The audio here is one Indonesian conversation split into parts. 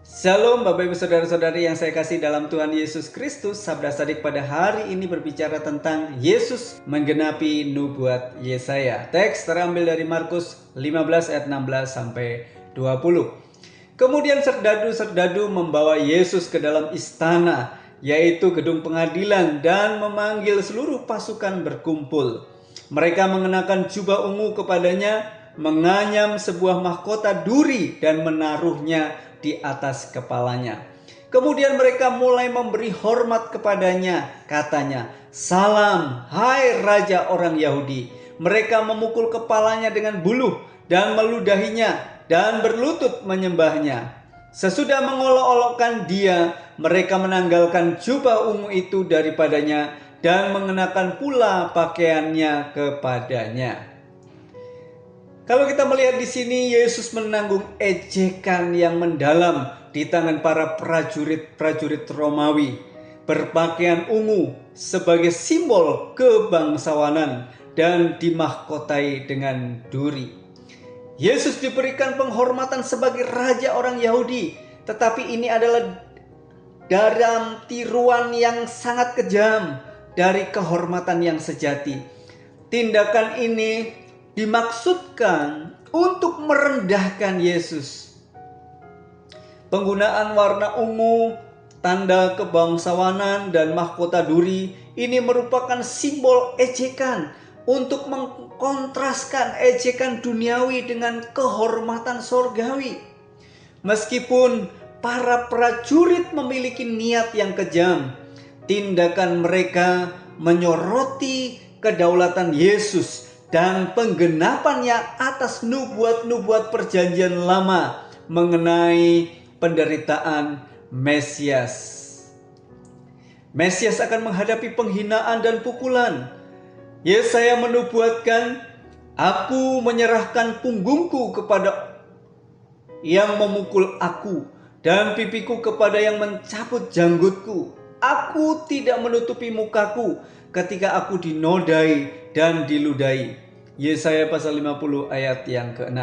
Shalom Bapak Ibu Saudara-saudari yang saya kasih dalam Tuhan Yesus Kristus. Sabda Sadik pada hari ini berbicara tentang Yesus menggenapi nubuat Yesaya. Teks terambil dari Markus 15 ayat 16 sampai 20. Kemudian serdadu-serdadu membawa Yesus ke dalam istana, yaitu gedung pengadilan, dan memanggil seluruh pasukan berkumpul. Mereka mengenakan jubah ungu kepadanya, menganyam sebuah mahkota duri dan menaruhnya di atas kepalanya. Kemudian mereka mulai memberi hormat kepadanya, katanya, "Salam, hai Raja orang Yahudi." Mereka memukul kepalanya dengan buluh dan meludahinya dan berlutut menyembahnya. Sesudah mengolok-olokkan dia, mereka menanggalkan jubah ungu itu daripadanya dan mengenakan pula pakaiannya kepadanya. Kalau kita melihat di sini, Yesus menanggung ejekan yang mendalam di tangan para prajurit Romawi, berpakaian ungu sebagai simbol kebangsawanan dan dimahkotai dengan duri. Yesus diberikan penghormatan sebagai raja orang Yahudi, tetapi ini adalah dalam tiruan yang sangat kejam dari kehormatan yang sejati. Tindakan ini dimaksudkan untuk merendahkan Yesus. Penggunaan warna ungu, tanda kebangsawanan, dan mahkota duri ini merupakan simbol ejekan untuk mengkontraskan ejekan duniawi dengan kehormatan sorgawi. Meskipun para prajurit memiliki niat yang kejam, tindakan mereka menyoroti kedaulatan Yesus dan penggenapannya atas nubuat-nubuat perjanjian lama mengenai penderitaan Mesias. Mesias akan menghadapi penghinaan dan pukulan. Yesaya menubuatkan, "Aku menyerahkan punggungku kepada yang memukul aku, dan pipiku kepada yang mencabut janggutku. Aku tidak menutupi mukaku ketika aku dinodai dan diludahi." Yesaya pasal 50 ayat yang ke-6.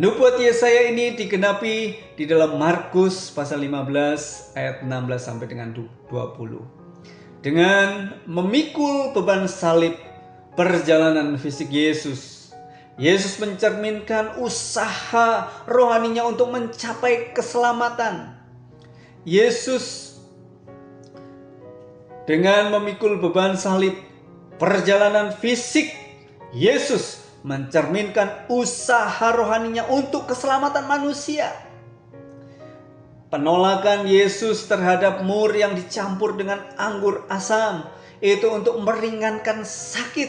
Nubuat Yesaya ini digenapi di dalam Markus pasal 15 ayat 16 sampai dengan 20. Dengan memikul beban salib perjalanan fisik Yesus, Yesus mencerminkan usaha rohaninya untuk mencapai keselamatan. Yesus dengan memikul beban salib perjalanan fisik, Yesus mencerminkan usaha rohaninya untuk keselamatan manusia. Penolakan Yesus terhadap mur yang dicampur dengan anggur asam itu untuk meringankan sakit.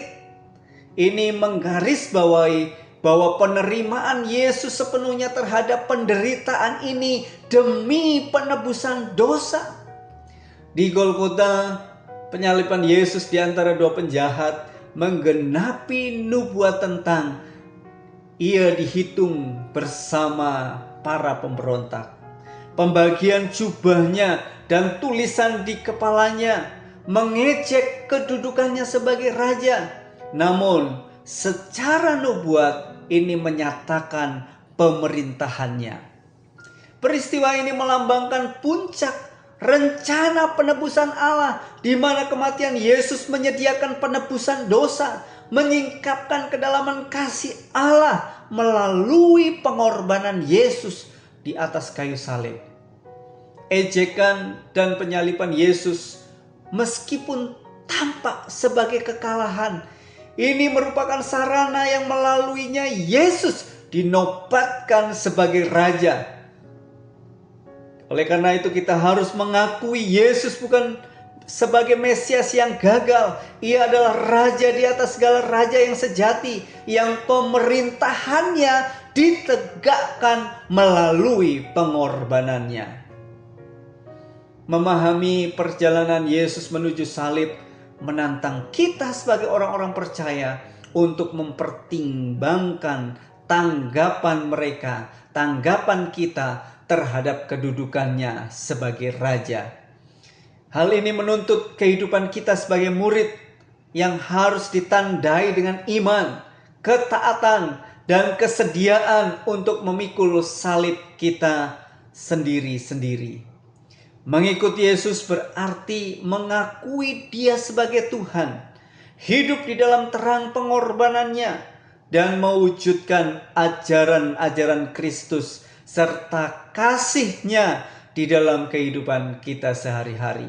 Ini menggarisbawahi bahwa penerimaan Yesus sepenuhnya terhadap penderitaan ini demi penebusan dosa. Di Golgota, penyaliban Yesus di antara dua penjahat menggenapi nubuat tentang ia dihitung bersama para pemberontak. Pembagian jubahnya dan tulisan di kepalanya mengejek kedudukannya sebagai raja. Namun secara nubuat ini menyatakan pemerintahannya. Peristiwa ini melambangkan puncak rencana penebusan Allah, di mana kematian Yesus menyediakan penebusan dosa, menyingkapkan kedalaman kasih Allah melalui pengorbanan Yesus di atas kayu salib. Ejekan dan penyaliban Yesus meskipun tampak sebagai kekalahan, ini merupakan sarana yang melaluinya Yesus dinobatkan sebagai raja. Oleh karena itu kita harus mengakui Yesus bukan sebagai Mesias yang gagal. Ia adalah raja di atas segala raja yang sejati, yang pemerintahannya ditegakkan melalui pengorbanannya. Memahami perjalanan Yesus menuju salib menantang kita sebagai orang-orang percaya untuk mempertimbangkan tanggapan kita terhadap kedudukannya sebagai raja. Hal ini menuntut kehidupan kita sebagai murid yang harus ditandai dengan iman, ketaatan, dan kesediaan untuk memikul salib kita sendiri-sendiri. Mengikuti Yesus berarti mengakui Dia sebagai Tuhan, hidup di dalam terang pengorbanannya, dan mewujudkan ajaran-ajaran Kristus serta kasih-Nya di dalam kehidupan kita sehari-hari.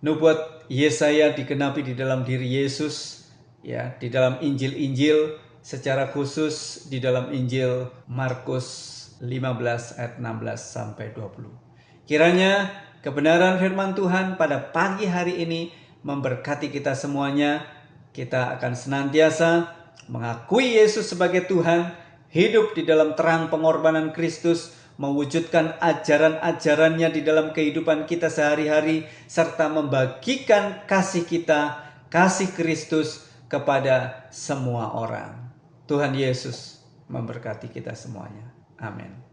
Nubuat Yesaya digenapi di dalam diri Yesus, ya, di dalam Injil-Injil, secara khusus di dalam Injil Markus 15 ayat 16 sampai 20. Kiranya kebenaran firman Tuhan pada pagi hari ini memberkati kita semuanya. Kita akan senantiasa mengakui Yesus sebagai Tuhan, hidup di dalam terang pengorbanan Kristus, mewujudkan ajaran-ajarannya di dalam kehidupan kita sehari-hari, serta membagikan kasih kita, kasih Kristus kepada semua orang. Tuhan Yesus memberkati kita semuanya. Amin.